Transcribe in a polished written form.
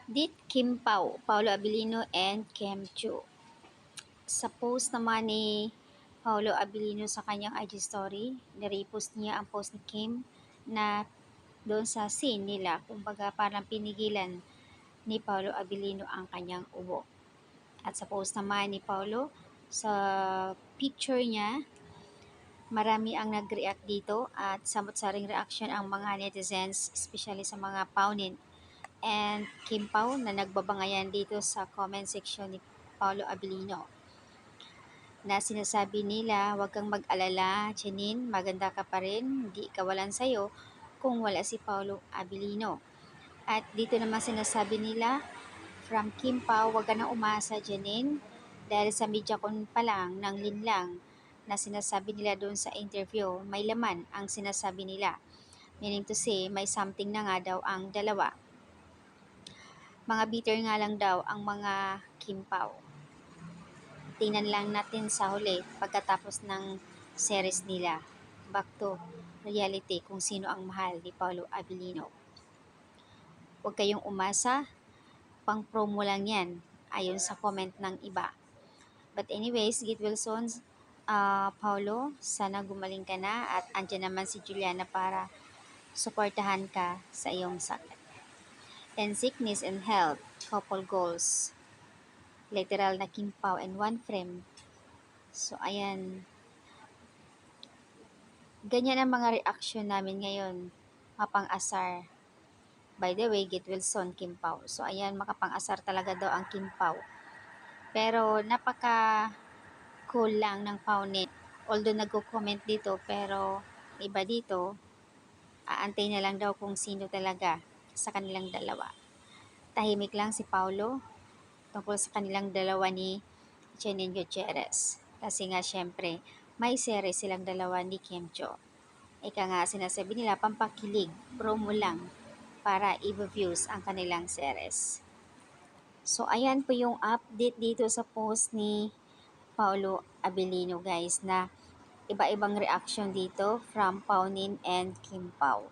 Dit Kim Pao, Paolo Abilino, and Kem Chu. Sa post naman ni Paolo Abilino sa kanyang IG story, nirepost niya ang post ni Kim na doon sa scene nila, kumbaga parang pinigilan ni Paolo Abilino ang kanyang ubo. At sa post naman ni Paolo, sa picture niya, marami ang nag-react dito at samot-saring reaction ang mga netizens, especially sa mga Paunin and Kim Pao na nagbabangayan dito sa comment section ni Paolo Abilino na sinasabi nila, "Huwag kang mag-alala, Janine, maganda ka pa rin, hindi kawalan sa'yo kung wala si Paolo Abilino." At dito naman sinasabi nila, from Kim Pao, "Huwag ka na umasa, Janine, dahil sa medyakon pa lang ng linlang na sinasabi nila doon sa interview, may laman ang sinasabi nila. Meaning to say, may something na nga daw ang dalawa. Mga bitter nga lang daw ang mga Kim Pao. Tingnan lang natin sa huli pagkatapos ng series nila. Back to reality kung sino ang mahal ni Paolo Abilino. Huwag kayong umasa, pang promo lang yan, ayon sa comment ng iba. But anyways, get well soon, Paolo, sana gumaling ka na at andyan naman si Juliana para suportahan ka sa iyong sakit. And sickness and health, couple goals. Literal na Kim Pao and one frame. So, ayan. Ganyan ang mga reaction namin ngayon. Mapang-asar. By the way, get well soon, Kim Pao. So, ayan, makapang-asar talaga daw ang Kim Pao. Pero, napaka-cool lang ng Paunin. Although, nagko-comment dito, pero iba dito, aantay na lang daw kung sino talaga sa kanilang dalawa. Tahimik lang si Paulo tungkol sa kanilang dalawa ni Janine Gutierrez. Kasi nga syempre, may series silang dalawa ni Kim Jo. Ika nga sinasabi nila pampakilig, promo lang para i-views ang kanilang series. So ayan po yung update dito sa post ni Paolo Abilino guys na iba-ibang reaction dito from Paunin and Kim Pao.